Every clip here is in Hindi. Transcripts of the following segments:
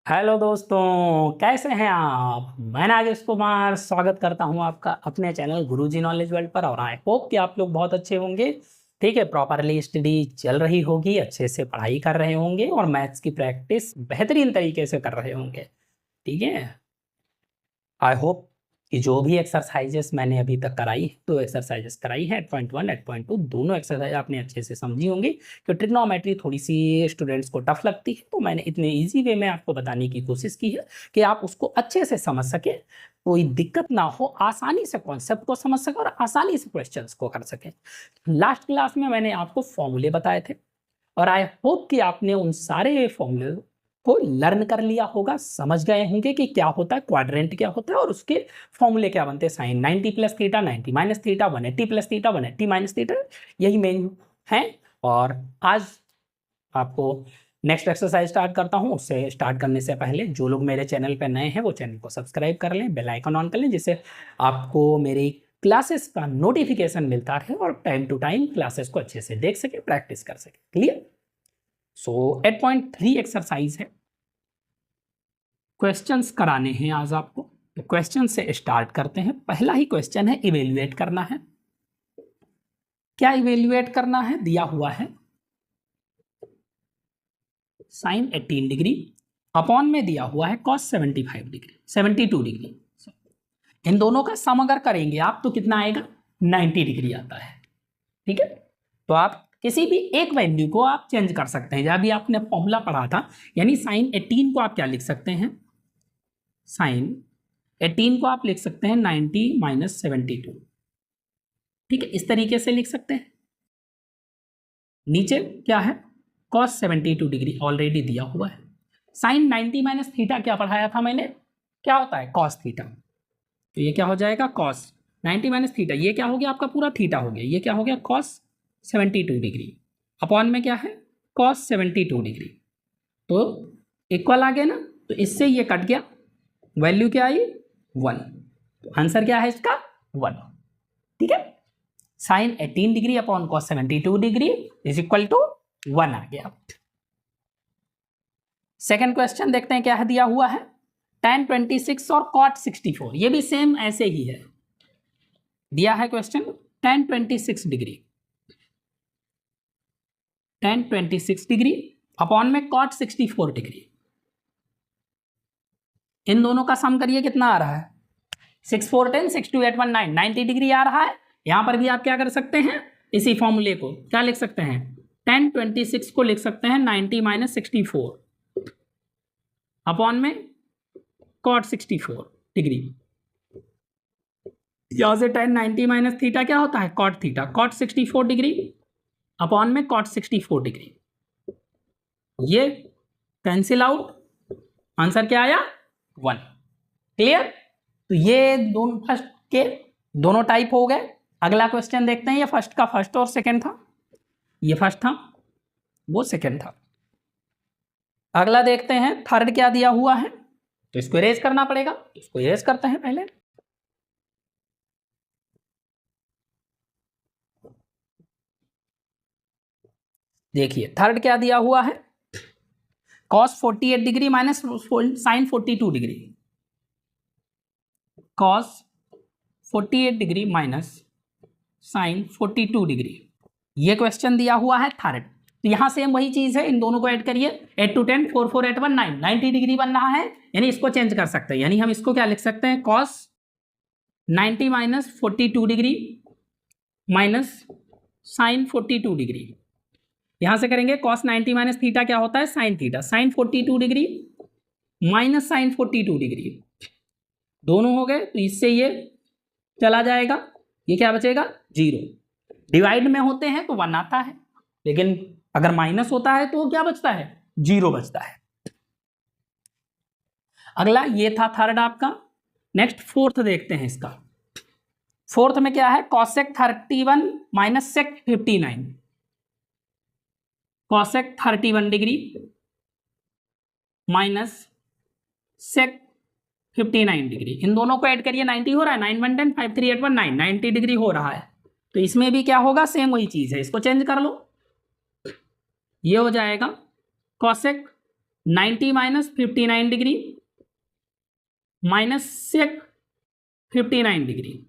हेलो दोस्तों, कैसे हैं आप। मैं नागेश कुमार स्वागत करता हूं आपका अपने चैनल गुरुजी नॉलेज वर्ल्ड पर। और आई होप कि आप लोग बहुत अच्छे होंगे। ठीक है, प्रॉपरली स्टडी चल रही होगी, अच्छे से पढ़ाई कर रहे होंगे और मैथ्स की प्रैक्टिस बेहतरीन तरीके से कर रहे होंगे। ठीक है, आई होप कि जो भी एक्सरसाइजेस मैंने अभी तक कराई, तो एक्सरसाइजेस कराई है 8.1 8.2 दोनों एक्सरसाइज आपने अच्छे से समझी होंगी। कि ट्रिग्नोमेट्री थोड़ी सी स्टूडेंट्स को टफ लगती है, तो मैंने इतने इजी वे में आपको बताने की कोशिश की है कि आप उसको अच्छे से समझ सके, कोई दिक्कत ना हो, आसानी से कॉन्सेप्ट को समझ सके और आसानी से क्वेश्चंस को कर सके। लास्ट क्लास में मैंने आपको फॉर्मूले बताए थे और आई होप कि आपने उन सारे फॉर्मूले को लर्न कर लिया होगा, समझ गए होंगे कि क्या होता है क्वाड्रेंट, क्या होता है और उसके फॉर्मूले क्या बनते हैं। Sine 90 plus theta, 90 minus theta, 180 plus theta, 180 minus theta, यही मेन है। और आज आपको नेक्स्ट एक्सरसाइज स्टार्ट करता हूं। उससे स्टार्ट करने से पहले जो लोग मेरे चैनल पर नए हैं वो चैनल को सब्सक्राइब कर लें, बेल आइकन ऑन कर लें, जिससे आपको मेरी क्लासेस का नोटिफिकेशन मिलता रहे और टाइम टू टाइम क्लासेस को अच्छे से देख सके, प्रैक्टिस कर सके। क्लियर। सो 8.3 एक्सरसाइज है, क्वेश्चंस कराने हैं आज आपको। तो क्वेश्चन से स्टार्ट करते हैं। पहला ही क्वेश्चन है, इवेल्युएट करना है। क्या इवेल्युएट करना है? दिया हुआ है साइन 18 डिग्री अपॉन में दिया हुआ है कॉस 75 डिग्री, 72 डिग्री। इन दोनों का सम अगर करेंगे आप तो कितना आएगा? 90 डिग्री आता है। ठीक है, तो आप किसी भी एक वैल्यू को आप चेंज कर सकते हैं। जब भी आपने फॉर्मूला पढ़ा था, यानी साइन 18 को आप क्या लिख सकते हैं? साइन 18 को आप लिख सकते हैं 90 माइनस 72। ठीक है, इस तरीके से लिख सकते हैं। नीचे क्या है? कॉस 72 डिग्री ऑलरेडी दिया हुआ है। साइन 90 माइनस थीटा क्या पढ़ाया था मैंने? क्या होता है? Cos theta. तो ये क्या हो जाएगा? कॉस 90 माइनस थीटा, ये क्या हो गया आपका? पूरा थीटा हो गया। ये क्या हो गया? कॉस 72 डिग्री अपॉन में क्या है? Cos 72 degree. तो इक्वल आ गया ना, तो इससे ये कट गया, वैल्यू क्या आई? 1। तो आंसर क्या है इसका? 1। ठीक है, sine 18 degree upon cos 72 degree is equal to 1 आ गया। सेकंड क्वेश्चन देखते हैं क्या है दिया हुआ है। tan 26 और cot 64, ये भी सेम ऐसे ही है। दिया है question tan 26 degree, tan 26 degree upon में cot 64 डिग्री। इन दोनों का सम करिए, कितना आ रहा है? 6 4 10 6 2 8 1 9, 90 डिग्री आ रहा है। यहां पर भी आप क्या कर सकते हैं? इसी फॉर्मूले को क्या लिख सकते हैं? tan 26 को लिख सकते हैं 90 माइनस 64 अपॉन में cot 64 डिग्री। यहां से tan 90 माइनस थीटा क्या होता है? cot theta, cot 64 degree upon में cot 64 डिग्री। ये कैंसिल आउट, आंसर क्या आया? 1। क्लियर। तो ये दोनों फर्स्ट के दोनों टाइप हो गए। अगला क्वेश्चन देखते हैं। ये फर्स्ट का फर्स्ट और सेकंड था, ये फर्स्ट था, वो सेकंड था। अगला देखते हैं थर्ड क्या दिया हुआ है। तो इसको इरेज करना पड़ेगा, इसको इरेज करते हैं पहले। देखिए थर्ड क्या दिया हुआ है? cos 48 degree minus sine 42 degree, cos 48 degree minus sine 42 degree. ये क्वेश्चन दिया हुआ है थर्ड। तो यहां सेम वही चीज है, इन दोनों को ऐड करिए। 8 2 10 4 4 8 1 9, 90 डिग्री बन रहा है। यानी इसको चेंज कर सकते हैं, यानी हम इसको क्या लिख सकते हैं? cos 90 minus 42 degree minus sine 42 degree. यहां से करेंगे cos 90 माइनस थीटा क्या होता है? Sine theta, sine 42 degree minus sine 42 degree, दोनों हो गए। तो इससे ये चला जाएगा, ये क्या बचेगा? 0। डिवाइड में होते हैं तो 1 आता है, लेकिन अगर माइनस होता है तो क्या बचता है? 0 बचता है। अगला ये था थर्ड आपका। नेक्स्ट फोर्थ देखते हैं इसका। फोर्थ में क्या है? Cosec 31 minus sec 59, cosec 31 degree minus sec 59 degree. इन दोनों को ऐड करिए, 90 हो रहा है, 9 1 10 5 3 8 1 9, 90 डिग्री हो रहा है। तो इसमें भी क्या होगा? सेम वही चीज है, इसको चेंज कर लो। ये हो जाएगा cosec 90 minus 59 degree minus sec 59 degree.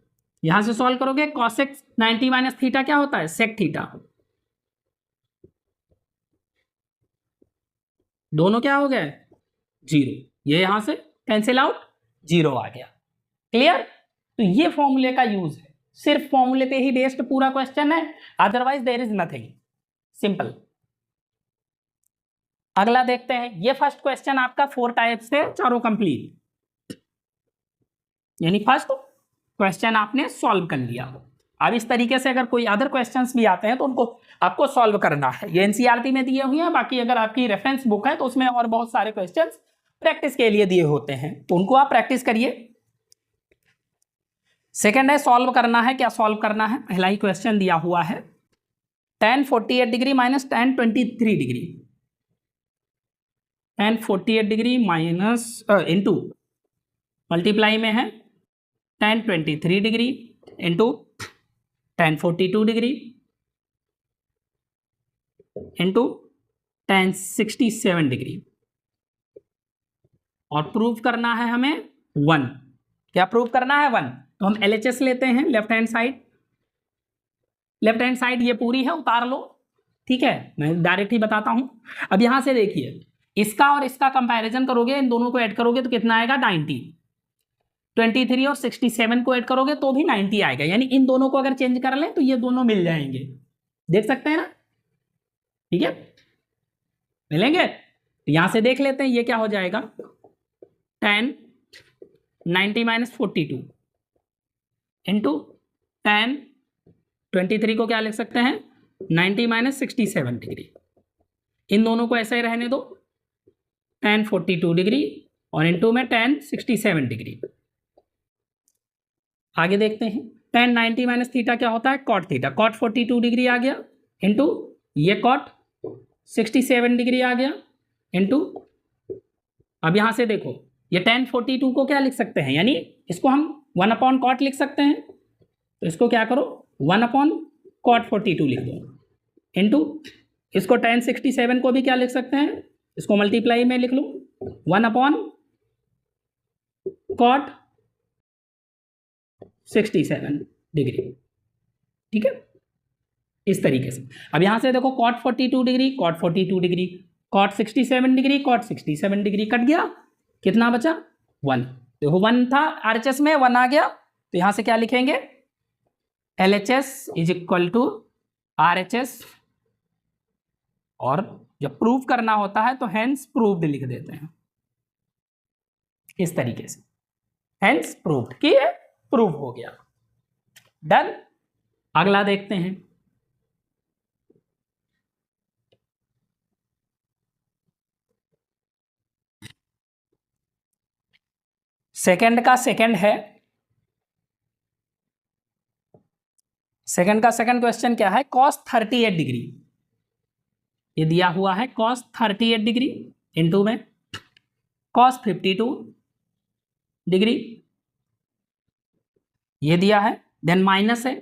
यहां से सॉल्व करोगे कॉसेक 90 माइनस थीटा क्या होता है, सेक थीटा। दोनों क्या हो गए, जीरो। ये यहां से कैंसिल आउट, जीरो आ गया। क्लियर। तो ये फॉर्मूले का यूज है, सिर्फ फॉर्मूले पे ही बेस्ड पूरा क्वेश्चन है, otherwise there is nothing, simple. अगला देखते हैं। ये फर्स्ट क्वेश्चन आपका 4 टाइप से चारों कंप्लीट, यानी फर्स्ट क्वेश्चन आपने सॉल्व कर लिया। अब इस तरीके से अगर कोई अदर क्वेश्चंस भी आते हैं तो उनको आपको सॉल्व करना है। ये एनसीईआरटी में दिए हुए हैं, बाकी अगर आपकी रेफरेंस बुक है तो उसमें और बहुत सारे क्वेश्चंस प्रैक्टिस के लिए दिए होते हैं, तो उनको आप प्रैक्टिस करिए। सेकंड है सॉल्व करना है। क्या सॉल्व करना है, पहला ही क्वेश्चन दिया हुआ है, tan 48 degree minus tan 23 degree, tan 48 degree minus into multiply में है tan 23 degree into tan 42 degree into tan 67 degree, और प्रूव करना है हमें 1। क्या प्रूव करना है, 1। तो हम LHS लेते हैं, left hand side. Left hand side ये पूरी है, उतार लो, ठीक है, मैं डायरेक्ट ही बताता हूं। अब यहां से देखिए, इसका और इसका कंपैरिजन करोगे, इन दोनों को ऐड करोगे तो कितना आएगा, 90। 23 और 67 को ऐड करोगे तो भी 90 आएगा, यानी इन दोनों को अगर चेंज कर लें तो ये दोनों मिल जाएंगे, देख सकते हैं ना, ठीक है, मिलेंगे। तो यहां से देख लेते हैं ये क्या हो जाएगा, tan 90 माइनस 42 इंटू tan 23 को क्या लिख सकते हैं, 90 माइनस 67 डिग्री। इन दोनों को ऐसे ही रहने दो, tan 42 डिग्री और इंटू में tan 67 डिग्री। आगे देखते हैं, tan 90 माइनस थीटा क्या होता है, कॉट थीटा। कॉट 42 डिग्री आ गया इंटू ये कॉट 67 डिग्री आ गया इंटू, अब यहां से देखो ये tan 42 को क्या लिख सकते हैं, यानी इसको हम 1 अपॉन कॉट लिख सकते हैं, तो इसको क्या करो 1 अपॉन कॉट 42 लिख दो इंटू इसको tan 67 को भी क्या लिख सकते हैं, इसको मल्टीप्लाई में लिख लो 1 अपॉन कॉट 67 डिग्री, ठीक है, इस तरीके से। अब यहां से देखो cot 42 degree, cot 42 degree, cot 67 degree, cot 67 degree कट गया, कितना बचा 1। देखो 1 था RHS में, 1 आ गया, तो यहां से क्या लिखेंगे, LHS is equal to RHS, और जब प्रूव करना होता है तो हेंस प्रूव्ड लिख देते हैं, इस तरीके से, हेंस प्रूव्ड कि ये प्रूव हो गया। डन। अगला देखते हैं, सेकंड का सेकंड है। सेकंड का सेकंड क्वेश्चन क्या है, cos 38 डिग्री, ये दिया हुआ है cos 38 डिग्री इंटू में cos 52 डिग्री, ये दिया है, देन माइनस है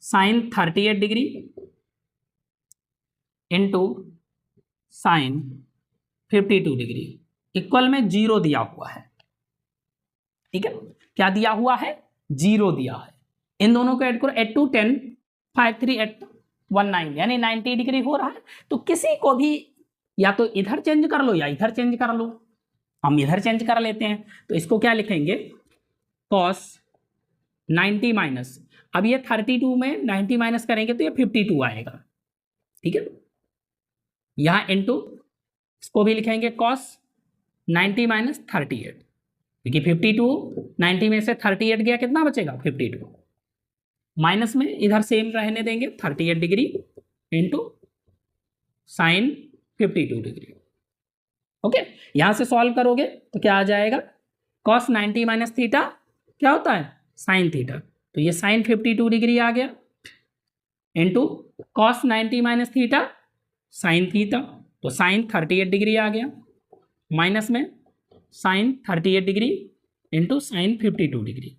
sin 38 degree into sin 52 degree, equal में 0 दिया हुआ है, ठीक है, क्या दिया हुआ है, 0 दिया है। इन दोनों को ऐड करो, 8 2 10 5 3 8 19, यानी 90 डिग्री हो रहा है। तो किसी को भी या तो इधर चेंज कर लो या इधर चेंज कर लो, हम इधर चेंज कर लेते हैं, तो इसको क्या लिखेंगे, cos 90 माइनस, अब ये 32 में 90 माइनस करेंगे तो ये 52 आएगा, ठीक है, यहां इंटू इसको भी लिखेंगे cos 90 माइनस 38, क्योंकि 52 90 में से 38 गया, कितना बचेगा 52, माइनस में इधर सेम रहने देंगे 38 degree into sine 52 degree. Okay, यहां से सॉल्व करोगे तो क्या आ जाएगा, cos 90 माइनस थीटा क्या होता है, साइन थीटा, तो ये साइन 52 डिग्री आ गया into cos 90 minus theta sine theta, तो साइन 38 डिग्री आ गया, माइनस में sine 38 degree into sine 52 degree.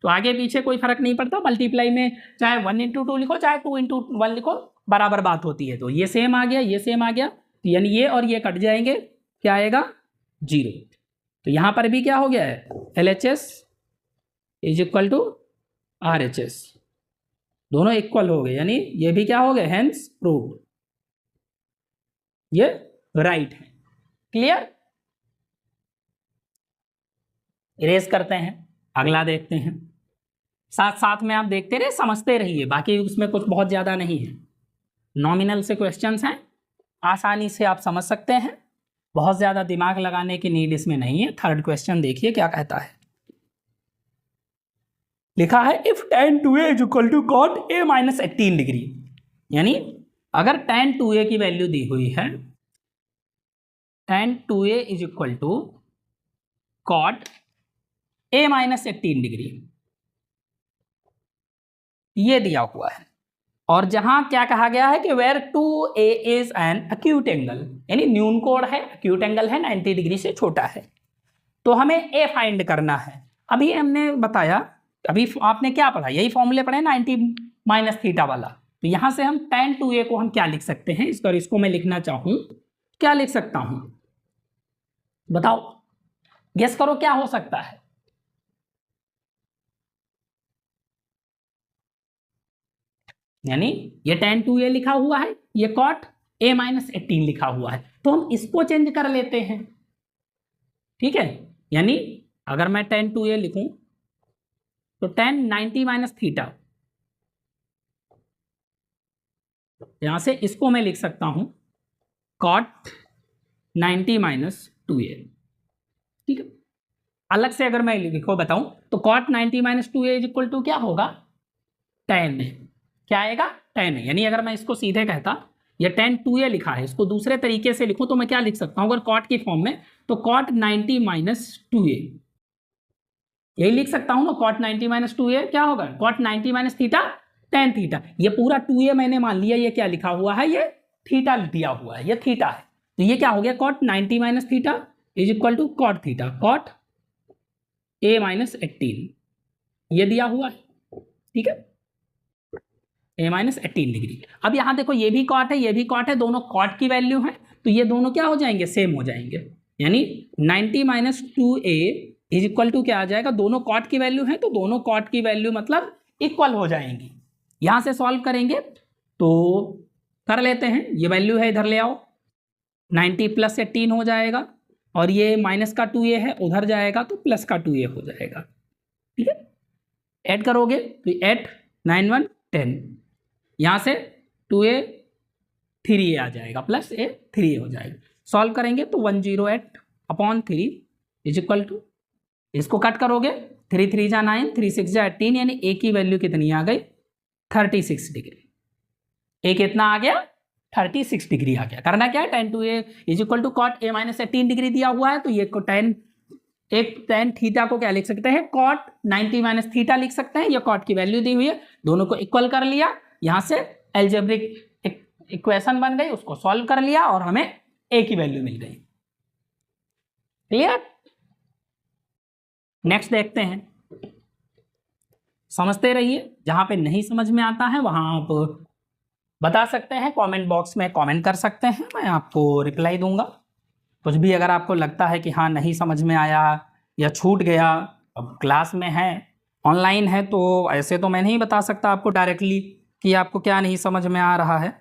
तो आगे पीछे कोई फर्क नहीं पड़ता, मल्टीप्लाई में चाहे 1 इंटू 2 लिखो चाहे 2 इंटू 1 लिखो, बराबर बात होती है। तो ये सेम आ गया, ये सेम आ गया, तो यानी ये और ये कट जाएंगे, क्या आएगा 0। तो यहाँ पर भी क्या हो गया है, LHS is equal to RHS, दोनों इक्वल हो गए, यानी ये भी क्या हो गए, हेंस प्रूव्ड, ये राइट है। क्लियर। इरेज करते हैं, अगला देखते हैं। साथ साथ में आप देखते रहिए, समझते रहिए, बाकी उसमें कुछ बहुत ज़्यादा नहीं है, नॉमिनल से क्वेश्चंस हैं, आसानी से आप समझ सकते हैं, बहुत ज़्यादा दिमाग लगाने की नीड इसमें नहीं है। थर्ड क्वेश्चन देखिए क्या कहता है, लिखा है if tan 2a is equal to cot a minus 18 degree, यानी अगर tan 2a की वैल्यू दी हुई है, tan 2a is equal to cot a minus 18 degree, ये दिया हुआ है, और जहां क्या कहा गया है कि where 2a is an acute angle, यानी न्यून कोण है, एक्यूट एंगल है, 90 डिग्री से छोटा है, तो हमें a फाइंड करना है। अभी हमने बताया, अभी आपने क्या पढ़ा, यही फॉर्मूले पढ़े 90 माइनस थीटा वाला, तो यहां से हम tan 2a को हम क्या लिख सकते हैं, इसको मैं लिखना चाहूं, क्या लिख सकता हूं, बताओ, गेस करो क्या हो सकता है। यानी ये tan 2a लिखा हुआ है, ये cot a माइनस 18 लिखा हुआ है, तो हम इसको चेंज कर लेते हैं, ठीक है। यानी अगर मैं tan 2a लिखूं तो tan 90 माइनस थीटा, यहां से इसको मैं लिख सकता हूं cot 90 माइनस 2a, ठीक है। अलग से अगर मैं लिखो बताऊं तो cot 90 minus 2a is equal to क्या होगा, tan है, क्या आएगा tan है। यानी अगर मैं इसको सीधे कहता, ये tan 2a लिखा है, इसको दूसरे तरीके से लिखूं तो मैं क्या लिख सकता हूं अगर cot की फॉर्म में, तो cot 90 माइनस 2a, यही लिख सकता हूं ना, cot 90 माइनस 2a क्या होगा, cot 90 minus theta tan theta, ये पूरा 2a मैंने मान लिया, ये क्या लिखा हुआ है, ये थीटा दिया हुआ है, ये थीटा है, तो ये क्या हो गया, cot 90 minus theta is equal to cot theta, cot a minus 18, ये दिया हुआ है, ठीक है, a माइनस 18 डिग्री। अब यहां देखो ये भी cot है, ये भी cot है, दोनों cot की वैल्यू है, तो ये दोनों क्या हो जाएंगे, सेम हो जाएंगे, यानी 90 minus 2a is equal to क्या आ जाएगा, दोनों cot की वैल्यू है, तो दोनों cot की वैल्यू मतलब इक्वल हो जाएंगी। यहां से सॉल्व करेंगे तो कर लेते हैं, ये वैल्यू है इधर ले आओ, 90 प्लस 18 हो जाएगा, और ये माइनस का 2a है उधर जाएगा तो प्लस का 2a हो जाएगा, ठीक है। ऐड करोगे तो 8 9 1 10, यहां से 2a 3a आ जाएगा, प्लस a 3a हो जाएगा, सॉल्व करेंगे तो 108 अपॉन 3 इज इक्वल टू, इसको कट करोगे 3 3 जा 9 3 6 जा 18, यानी a की वैल्यू कितनी आ गई, 36 डिग्री, a कितना आ गया, 36 डिग्री आ गया। करना क्या है, tan 2a is equal to cot a minus 18 degree दिया हुआ है, तो ये को tan थीटा को क्या लिख सकते हैं, cot 90 माइनस थीटा लिख सकते हैं, ये cot की वैल्यू दी हुई है, दोनों को इक्वल कर लिया, यहां से एल्जेब्रिक इक्वेशन बन गई, उसको सॉल्व कर लिया और हमें a की वैल्यू मिल गई। क्लियर। नेक्स्ट देखते हैं, समझते रहिए, जहां पे नहीं समझ में आता है वहां आप बता सकते हैं, कमेंट बॉक्स में कमेंट कर सकते हैं, मैं आपको रिप्लाई दूंगा। कुछ भी अगर आपको लगता है कि हाँ नहीं समझ में आया या छूट गया, अब क्लास में है, ऑनलाइन है, तो ऐसे तो मैं नहीं बता सकता आपको डायरेक्टली कि आपको क्या नहीं समझ में आ रहा है,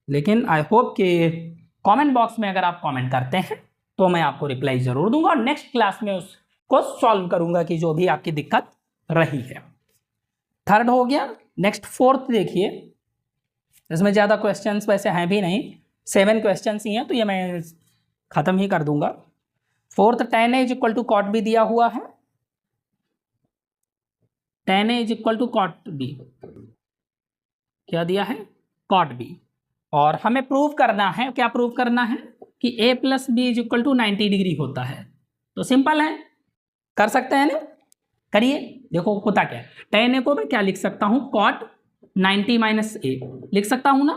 लेकिन आई होप कि कमेंट बॉक्स में अगर आप कमेंट करते हैं तो मैं आपको रिप्लाई ज़रूर दूंगा, और नेक्स्ट क्लास में उसको सॉल्व करूंगा कि जो भी आपकी दिक्कत रही है। थर्ड हो गया, नेक्स्ट फोर्थ देखिए, इसमें ज़्यादा क्वेश्चंस वैसे हैं भी नहीं, 7 क्वेश्चंस ही हैं, तो ये मैं ख़त्म ही कर दूंगा। Fourth, tan a is equal to cot b दिया हुआ है, tan a is equal to cot b, क्या दिया है, cot b, और हमें प्रूव करना है, क्या प्रूव करना है कि a plus B is equal to 90 degree होता है, तो सिंपल है, कर सकते हैं ना, करिए। देखो होता क्या है, tan a को मैं क्या लिख सकता हूँ, cot 90 माइनस a लिख सकता हूँ ना,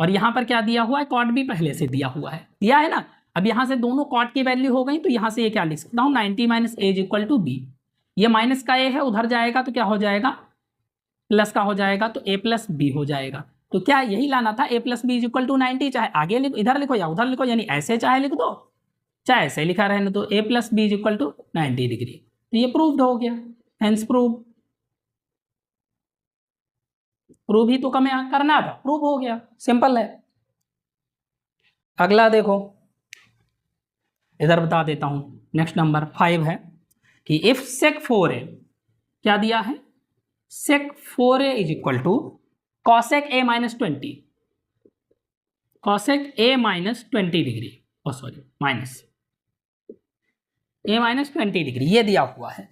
और यहाँ पर क्या दिया हुआ है, cot b पहले से दिया हुआ है, दिया है ना। अब यहाँ से दोनों cot की वैल्यू हो गई, तो यहाँ से ये क्या लिख सकता हूँ, 90 minus a is equal to b, ये माइनस का a है उधर जाएगा तो क्या हो जाएगा, प्लस का हो जाएगा, तो a प्लस b हो जाएगा, तो क्या यही लाना था, a plus B is equal to 90, चाहे आगे लिखो, इधर लिखो या उधर लिखो, यानी ऐसे चाहे लिख दो चाहे ऐसे लिखा रहने दो, a plus B is equal to 90 degree. तो ये प्रूव्ड हो गया, हेंस प्रूव ही तो हमें करना था, प्रूव हो गया, सिंपल है। अगला देखो, इधर बता देता हूं, नेक्स्ट नंबर 5 है कि इफ sec 4a, क्या दिया है, sec 4a is equal to cosec a minus 20, cosec a minus 20 degree, oh sorry minus a minus 20 degree, ये दिया हुआ है।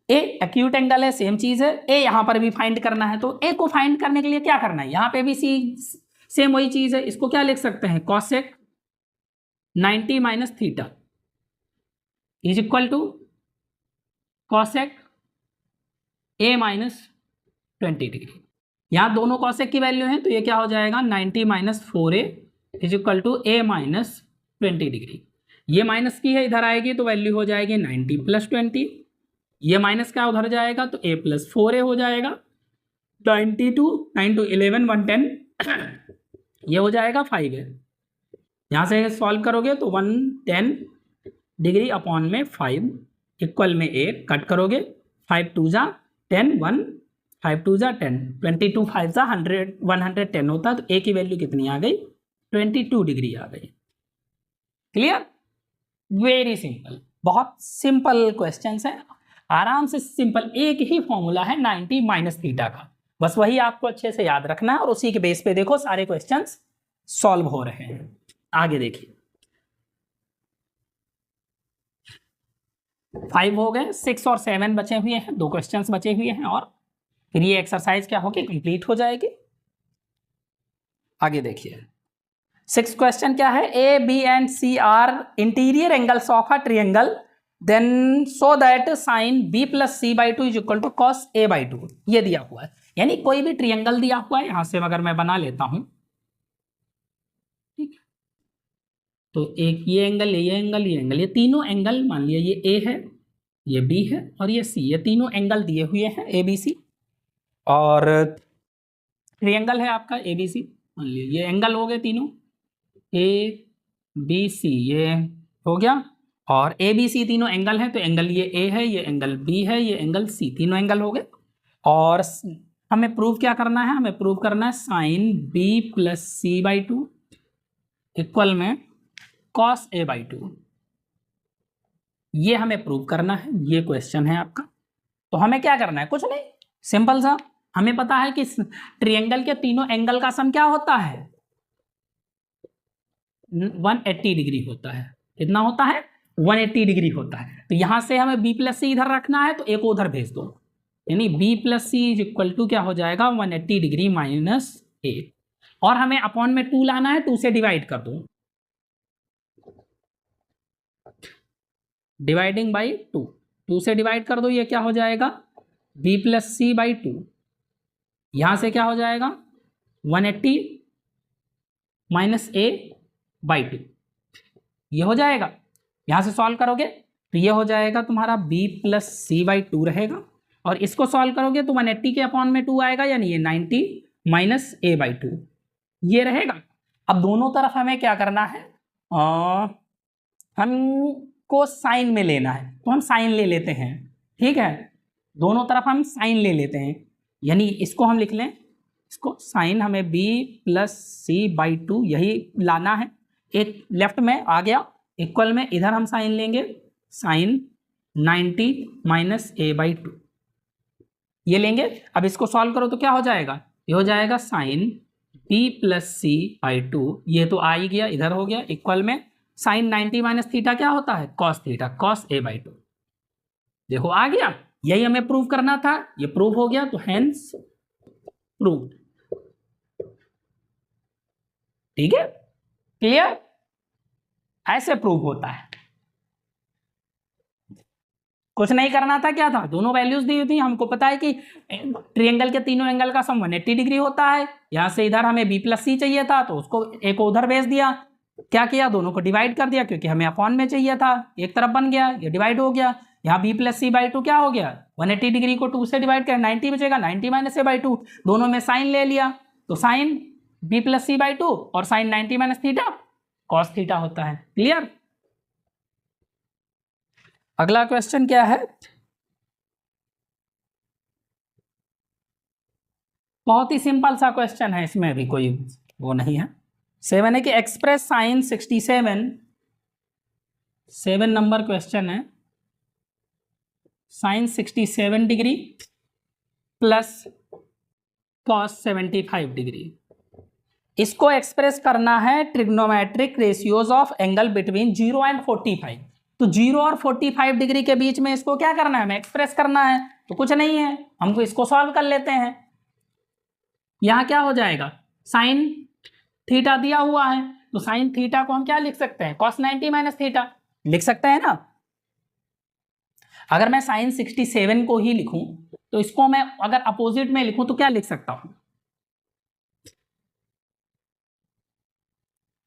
ए एक्यूट एंगल है, सेम चीज है, ए यहां पर भी फाइंड करना है, तो ए को फाइंड करने के लिए क्या करना है, यहां पे भी सेम वही चीज है, इसको क्या लिख सकते हैं, cosec 90 minus theta is equal to cosec a minus 20 degree. यहां दोनों cosec की वैल्यू है, तो ये क्या हो जाएगा, 90 minus 4a is equal to a minus 20 degree. ये माइनस की है, इधर आएगी तो वैल्यू हो जाएगी 90 प्लस 20, ये माइनस का उधर जाएगा तो a प्लस 4a हो जाएगा, 92 9 to 11 110 ये हो जाएगा 5a। यहाँ से सॉल्व करोगे तो 110 डिग्री अपॉन में 5 इक्वल में a, कट करोगे 5 2 जा 10 1 5 2 जा 10 22 5 जा 100 110 होता, तो a की वैल्यू कितनी आ गई, 22 डिग्री आ गई। क्लियर, वेरी सिंपल, बहुत सिंपल क्वेश्चंस है, आराम से सिंपल, एक ही फॉर्मूला है 90 माइनस थीटा का, बस वही आपको अच्छे से याद रखना है और उसी के बेस पे देखो सारे क्वेश्चंस सॉल्व हो रहे हैं। आगे देखिए, 5 हो गए, 6 और 7 बचे हुए हैं, 2 क्वेश्चंस बचे हुए हैं और फिर ये एक्सरसाइज क्या होगी, कंप्लीट हो जाएगी। आगे देखिए, 6 क्वेश्चन क्या है, A B and C are interior angles of a triangle, then show that sine b plus C by two is equal to cos a by two, ये दिया हुआ है। यानी कोई भी ट्रायंगल दिया हुआ है, यहां से अगर मैं बना लेता हूं, ठीक, तो एक ये एंगल, ये एंगल, ये एंगल, ये तीनों एंगल, मान लिया ये a है, ये b है और ये c, ये तीनों एंगल दिए हुए हैं a b c, और ट्रायंगल है आपका a b c, मान लिया ये एंगल हो गए तीनों a b c, ये हो गया, और ए बी सी तीनों एंगल हैं, तो एंगल ये ए है, ये एंगल बी है, ये एंगल सी, तीनों एंगल हो गए। और हमें प्रूव क्या करना है, हमें प्रूव करना है sine B plus C by two equal में कॉस ए बाई टू, ये हमें प्रूव करना है, ये क्वेश्चन है आपका। तो हमें क्या करना है, कुछ नहीं, सिंपल सा, हमें पता है कि ट्रायंगल के तीनों एंगल का सम क्या होता है, 180 डिग्री होता है। कितना होता है, 180 डिग्री होता है। तो यहां से हमें b प्लस सी इधर रखना है, तो a को उधर भेज दो, यानी b plus C is equal to क्या हो जाएगा, 180 डिग्री माइनस a, और हमें अपॉन में 2 लाना है, 2 से डिवाइड कर दो, डिवाइडिंग बाई 2 से डिवाइड कर दो, ये क्या हो जाएगा, b प्लस सी बाई 2, यहां से क्या हो जाएगा 180 माइनस a बाई 2, ये हो जाएगा। यहां से सॉल्व करोगे तो ये हो जाएगा तुम्हारा b प्लस सी बाई 2 रहेगा, और इसको सॉल्व करोगे तो 180 के अपॉन में 2 आएगा, यानी ये 90 माइनस a बाई 2 ये रहेगा। अब दोनों तरफ हमें क्या करना है, हमको साइन में लेना है, तो हम साइन ले लेते हैं, ठीक है, दोनों तरफ हम साइन ले लेते हैं, यानी इसको हम लिख लें, इसको साइन हमें b प्लस सी बाई 2 यही लाना है, एक लेफ्ट में आ गया, इक्वल में इधर हम साइन लेंगे, साइन 90 माइनस a बाई 2 ये लेंगे। अब इसको सॉल्व करो तो क्या हो जाएगा, ये हो जाएगा sine b plus C by 2, ये तो आ ही गया, इधर हो गया, इक्वल में साइन 90 माइनस थीटा क्या होता है, cos theta, cos a by 2, देखो आ गया, यही हमें प्रूव करना था, ये प्रूव हो गया, तो हेंस प्रूव्ड। ठीक है, क्लियर, ऐसे प्रूव होता है, कुछ नहीं करना था, क्या था, दोनों वैल्यूज दी हुई थी, हमको पता है कि ट्रायंगल के तीनों एंगल का सम 180 डिग्री होता है, यहां से इधर हमें b प्लस सी चाहिए था, तो उसको a को उधर भेज दिया, क्या किया, दोनों को डिवाइड कर दिया, क्योंकि हमें अपॉन में चाहिए था, एक तरफ बन गया, ये डिवाइड हो गया, यहाँ b प्लस सी बाई 2 क्या हो गया, 180 डिग्री को 2 से डिवाइड कर 90 बचेगा, 90 माइनस a बाई 2, दोनों में साइन ले लिया, तो sine B plus C by 2 और sine 90 minus theta cos theta होता है। क्लियर। अगला क्वेश्चन क्या है, बहुत ही सिंपल सा क्वेश्चन है, इसमें भी कोई वो नहीं है। 7 है कि एक्सप्रेस साइन 67, 7 नंबर क्वेश्चन है, sine 67 degree plus cos 75 degree. इसको एक्सप्रेस करना है trigonometric ratios of angle between 0 and 45। तो 0 और 45 डिग्री के बीच में इसको क्या करना है, हमें एक्सप्रेस करना है। तो कुछ नहीं है, हमको इसको सॉल्व कर लेते हैं। यहां क्या हो जाएगा, साइन थीटा दिया हुआ है, तो साइन थीटा को हम क्या लिख सकते हैं, कॉस 90 माइनस थीटा लिख सकते हैं ना। अगर मैं साइन 67 को ही लिखूं तो इसको मैं अगर अपोजिट में लिखूं तो क्या लिख सकता हूं,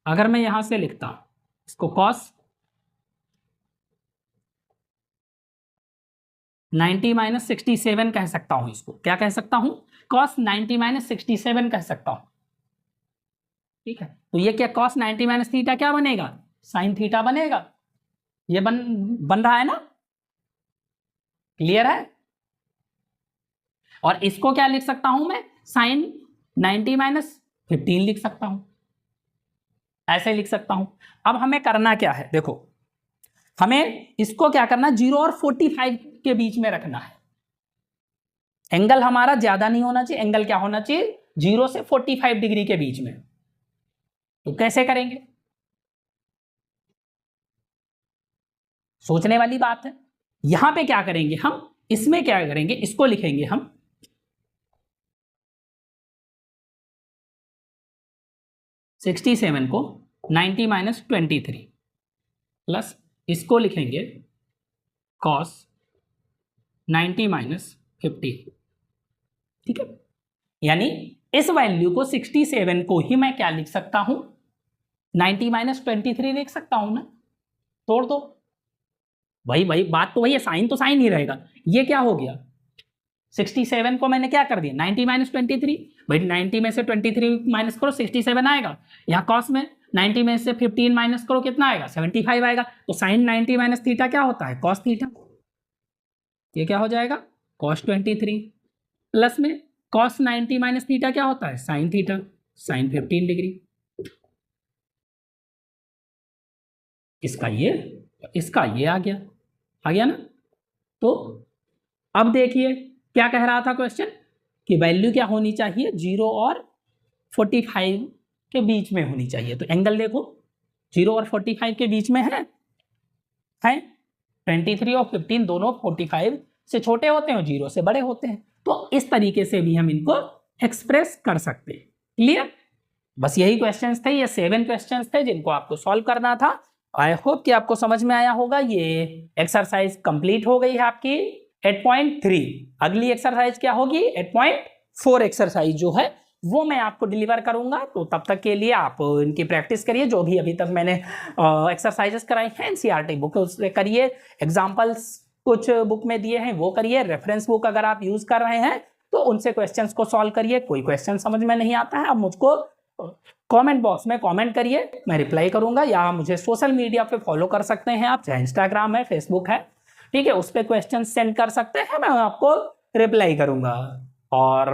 अगर मैं यहां से लिखता हूं इसको कॉस 90 माइनस 67 कह सकता हूं, इसको क्या कह सकता हूं, कॉस 90 माइनस 67 कह सकता हूं। ठीक है, तो ये क्या कॉस 90 माइनस थीटा क्या बनेगा, साइन थीटा बनेगा। ये बन रहा है ना, क्लियर है। और इसको क्या लिख सकता हूं मैं, साइन 90 माइनस 15 लिख सकता हूं, ऐसे लिख सकता हूं। अब हमें करना क्या है, देखो हमें इसको क्या करना, 0 और 45 के बीच में रखना है। एंगल हमारा ज्यादा नहीं होना चाहिए, एंगल क्या होना चाहिए, 0 से 45 डिग्री के बीच में। तो कैसे करेंगे, सोचने वाली बात है। यहां पे क्या करेंगे हम, इसमें क्या करेंगे, इसको लिखेंगे हम 67 को 90 माइनस 23 प्लस इसको लिखेंगे कॉस 90 माइनस 50। ठीक है, यानी इस वैल्यू को 67 को ही मैं क्या लिख सकता हूं, 90 माइनस 23 लिख सकता हूं ना, तोड़ दो। वही बात तो वही है, साइन तो साइन ही रहेगा। ये क्या हो गया, 67 को मैंने क्या कर दिया 90 माइनस 23, भाई 90 में से 23 माइनस करो 67 आएगा। यहाँ कॉस में 90 में से 15 माइनस करो कितना आएगा, 75 आएगा। तो साइन 90 माइनस थीटा क्या होता है, कॉस थीटा। ये क्या हो जाएगा, कॉस 23 प्लस में कॉस 90 माइनस थीटा क्या होता है, साइन थीटा, साइन 15 डिग्री। इसका ये आ गया ना। तो अब देखिए क्या कह रहा था क्वेश्चन, कि वैल्यू क्या होनी चाहिए, 0 और 45 के बीच में होनी चाहिए। तो एंगल देखो 0 और 45 के बीच में है 23 और 15 दोनों 45 से छोटे होते हैं और 0 से बड़े होते हैं। तो इस तरीके से भी हम इनको एक्सप्रेस कर सकते हैं। क्लियर, बस यही क्वेश्चंस थे, ये 7 क्वेश्चंस थे जिनको आपको सॉल्व करना था। आई होप कि आपको समझ में आया होगा। ये एक्सरसाइज कंप्लीट हो गई है आपकी 8.3। अगली एक्सरसाइज क्या होगी, 8.4 एक्सरसाइज जो है वो मैं आपको डिलीवर करूंगा। तो तब तक के लिए आप इनकी प्रैक्टिस करिए, जो भी अभी तक मैंने एक्सरसाइजेस कराई हैं एनसीईआरटी बुक उससे करिए, एग्जाम्पल्स कुछ बुक में दिए हैं वो करिए, रेफरेंस बुक अगर आप यूज कर रहे हैं तो उनसे क्वेश्चंस को सॉल्व करिए। कोई क्वेश्चन समझ में नहीं आता है आप मुझको कमेंट बॉक्स में कमेंट करिए, मैं रिप्लाई करूंगा। या मुझे सोशल मीडिया पे फॉलो कर सकते हैं आप, चाहे इंस्टाग्राम है, फेसबुक है, ठीक है, उस पर क्वेश्चन सेंड कर सकते हैं, मैं आपको रिप्लाई करूंगा। और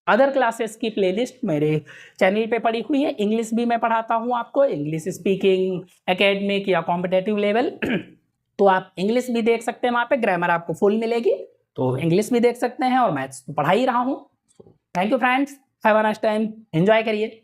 अदर क्लासेस की प्लेलिस्ट मेरे चैनल पे पड़ी हुई है। इंग्लिश भी मैं पढ़ाता हूँ आपको, इंग्लिश स्पीकिंग, एकेडमिक या कॉम्पिटेटिव लेवल तो आप इंग्लिश भी देख सकते हैं, वहाँ पे ग्रामर आपको फुल मिलेगी, तो इंग्लिश भी देख सकते हैं। और मैथ्स तो पढ़ा ही रहा हूँ। Thank you friends, have a nice time, enjoy करिए।